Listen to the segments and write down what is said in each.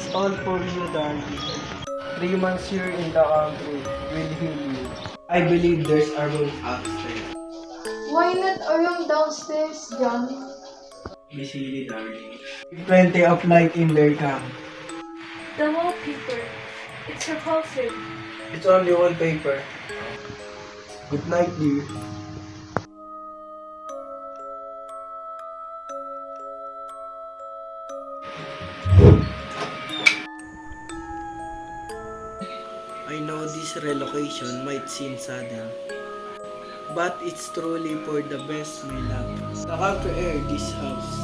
is all for you, darling. 3 months here in the country will heal you. I believe there's a room upstairs. Why not a room downstairs, John? Be silly, darling. Plenty of light in there, come. The wallpaper. It's repulsive. It's only wallpaper. Good night, dear. I know this relocation might seem sudden, but it's truly for the best, my love. The country air, this house.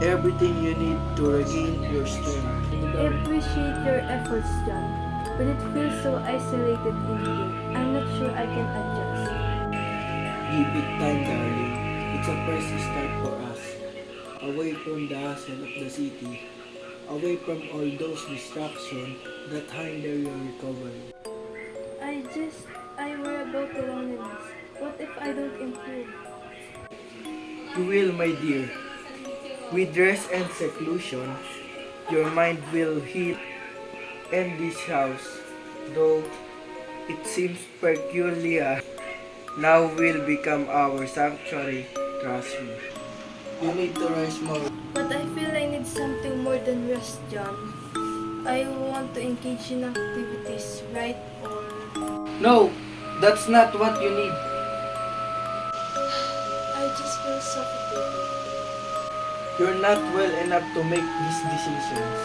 Everything you need to regain your strength. I appreciate your efforts, John, but it feels so isolated in here. I'm not sure I can adjust. Give it time, darling. It's a fresh start for us. Away from the hustle of the city. Away from all those distractions that hinder your recovery. I worry about the loneliness. What if I don't improve? You will, my dear. With rest and seclusion, your mind will heal. And this house, though it seems peculiar, now will become our sanctuary. Trust me. You need to rest more. But I feel I need something more than rest, John. I want to engage in activities, right? Or No, that's not what you need. I just feel suffocated. You're not well enough to make these decisions.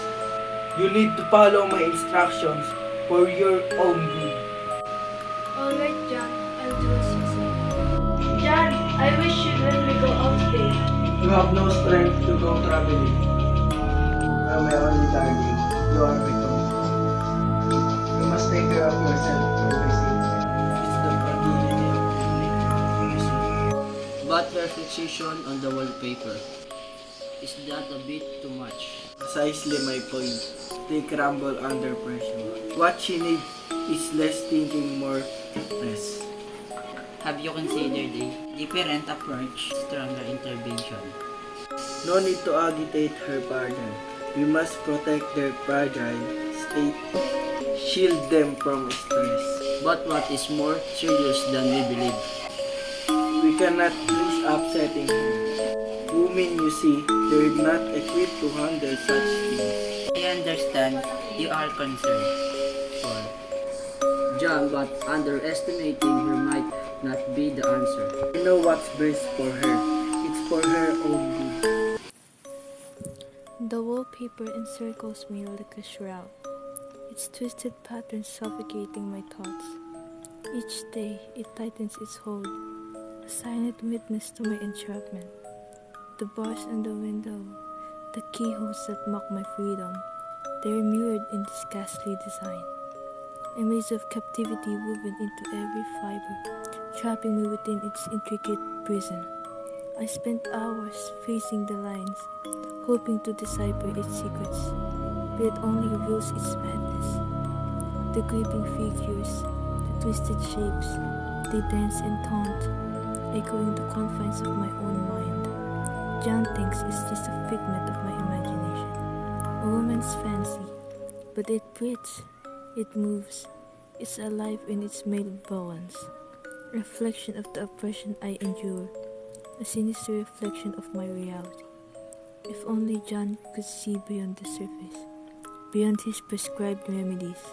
You need to follow my instructions for your own good. Alright, John. I'll do as you say. John, I wish you'd let me go out today. You have no strength to go traveling. You're my only darling. You are my home. You must take care of yourself for my sake. It's the fragility of nature. But her fixation on the wallpaper, is that a bit too much? Precisely my point. They crumble under pressure. What she needs is less thinking, more rest. Have you considered a different approach, stronger intervention? No need to agitate her further. We must protect their fragile state, shield them from stress. But what is more serious than we believe? We cannot risk upsetting her. Women, you see, they're not equipped to handle such things. I understand you are concerned for John, but underestimating her might not be the answer. I know what's best for her. It's for her own good. The wallpaper encircles me like a shroud, its twisted patterns suffocating my thoughts. Each day, it tightens its hold, a silent witness to my entrapment. The bars on the window, the keyholes that mock my freedom, they're mirrored in this ghastly design. A maze of captivity woven into every fiber, trapping me within its intricate prison. I spent hours facing the lines, hoping to decipher its secrets, but it only reveals its madness. The creeping figures, the twisted shapes, they dance and taunt, echoing the confines of my own mind. John thinks it's just a figment of my imagination, a woman's fancy, but it breathes, it moves, it's alive in its made violence, a reflection of the oppression I endure, a sinister reflection of my reality. If only John could see beyond the surface, beyond his prescribed remedies,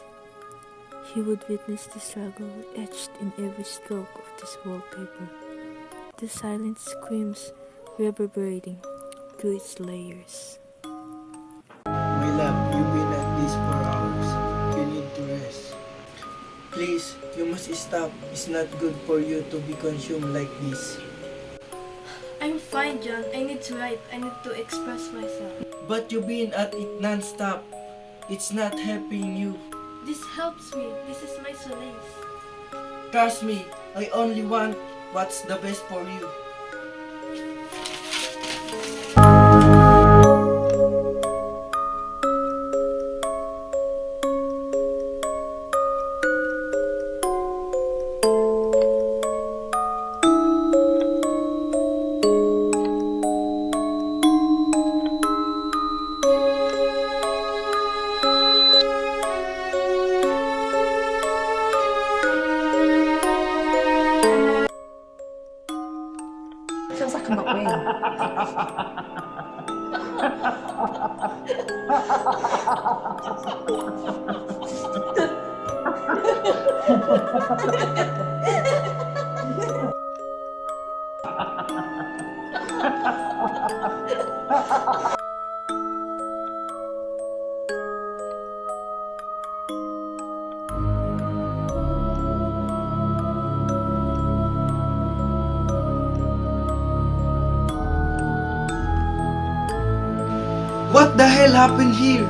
he would witness the struggle etched in every stroke of this wallpaper, the silent screams reverberating through its layers. My love, you've been at this for hours. You need to rest. Please, you must stop. It's not good for you to be consumed like this. I'm fine, John. I need to write. I need to express myself. But you've been at it non-stop. It's not helping you. This helps me. This is my solace. Trust me, I only want what's the best for you. What the hell happened here?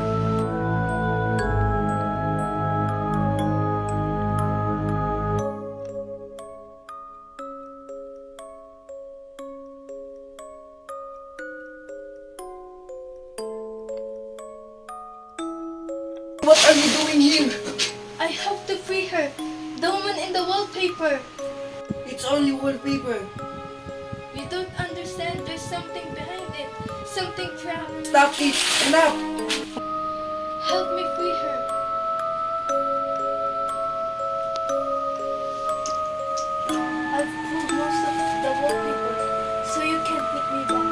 What are you doing here? I have to free her. The woman in the wallpaper. It's only wallpaper. You don't understand. There's something behind it. Something trapped. Stop it! Enough! Help me free her. I've pulled most of the wallpaper, so you can't hit me back.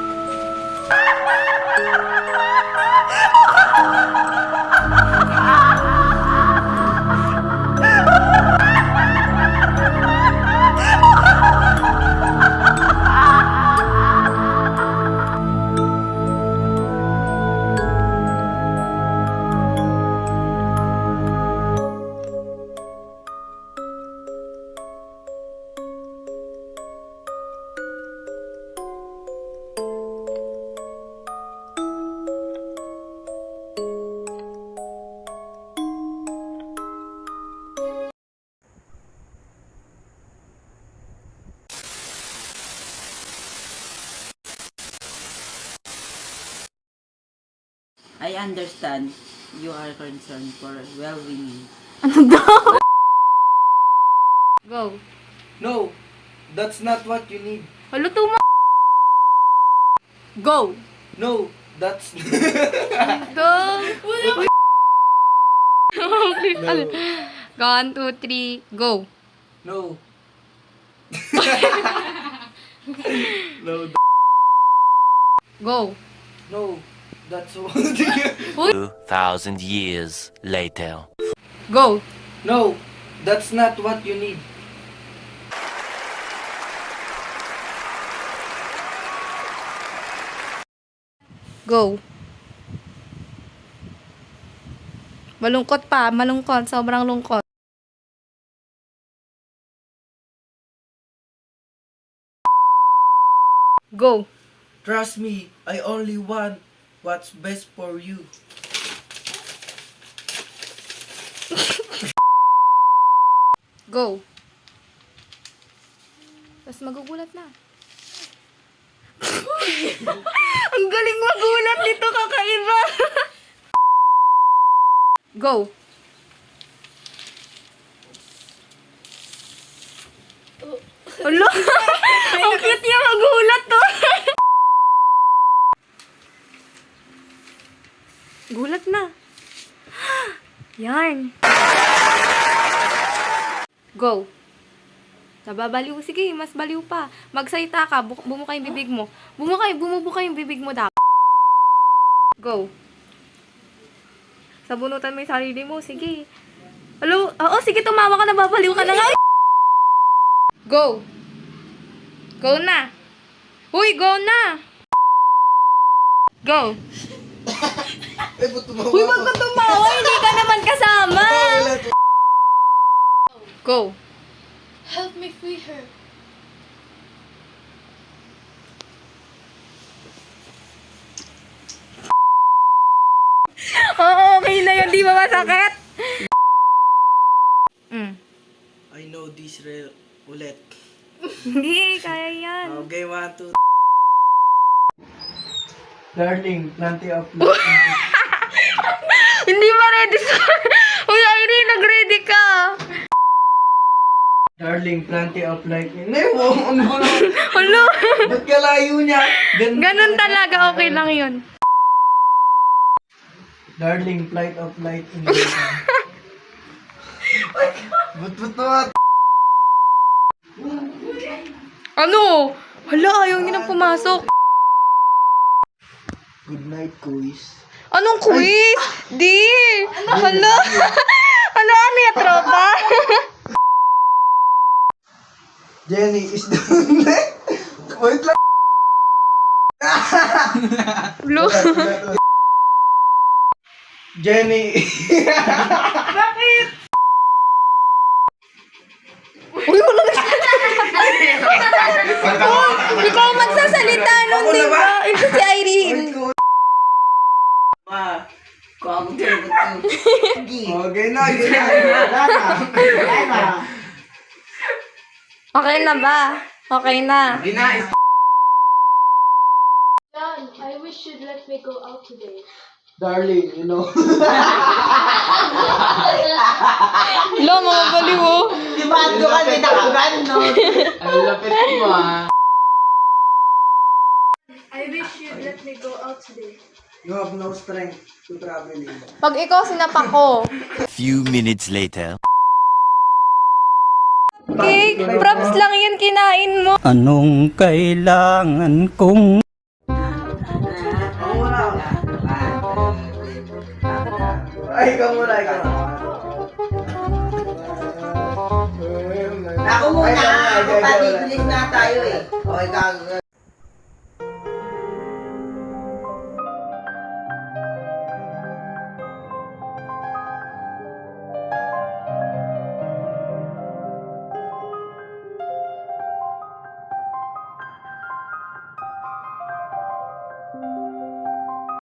I understand you are concerned for well-being. Go. No, that's not what you need. Haluto mo. Go. No, that's... Go. Okay. No. 1, 2, 3, go. No. No, Go. no, that's what... 2,000 years later. Go. No, that's not what you need. Go. Malungkot pa, malungkot, sobrang lungkot. Go. Trust me, I only want what's best for you. Go. Tapos magugulat na. Ang galing magulat nito, kakaiba. Go. Alo, ang cute niya magulat to. Gulat na. Yan. Go. Nababaliw. Sige, mas baliw pa. Magsalita ka. Bumuka yung bibig mo. Bumubuka yung bibig mo dapat. Go. Sabunutan mo yung sarili mo. Sige. Hello? Oo, sige, tumawa ka. Nababaliw ka na nga. Go. Go na. Uy, go na. Go. Eh, ba't tumawa Uy, wag ka tumawa. Hindi ka naman kasama. Go. Help me free her. Oo, okay na yun. Di ba masakit? I know this ulit. Hindi, kaya yan. Okay, 1, 2. Darling, plenty of love. Hindi pa ready sa... Uy, Irene, nag-ready ka. Darling, plenty of light. Ano ba na? Hello? Ba't kalayo niya? Ganun talaga, okay lang yun. Darling, flight of light in the sun. But. Ano? Hala, ayaw niyo nang pumasok. Good night, Kuis. Anong quiz? Dear! Hala! Ano niya, tropa? Jenny is the... Wait lang. Blue. Jenny. Uy, wala na. Ikaw ang magsasalita nun, di ba? Ito si Irene. Okay na, gina. Okay na ba? Okay na. John, I wish you'd let me go out today. Darling, you know. Lo, mga baliw, oh. Di ba ando ka may nakagan, no? Ang lapit mo ah. I wish you'd let me go out today. You have no strength to travel in. Pag ikaw sinapak ko. Few minutes later. Cake, props lang yun kinain mo. Anong kailangan kong Ay, ikaw muna, ikaw muna. Ako muna, Ay, ikaw muna. palipilis na tayo eh. Okay,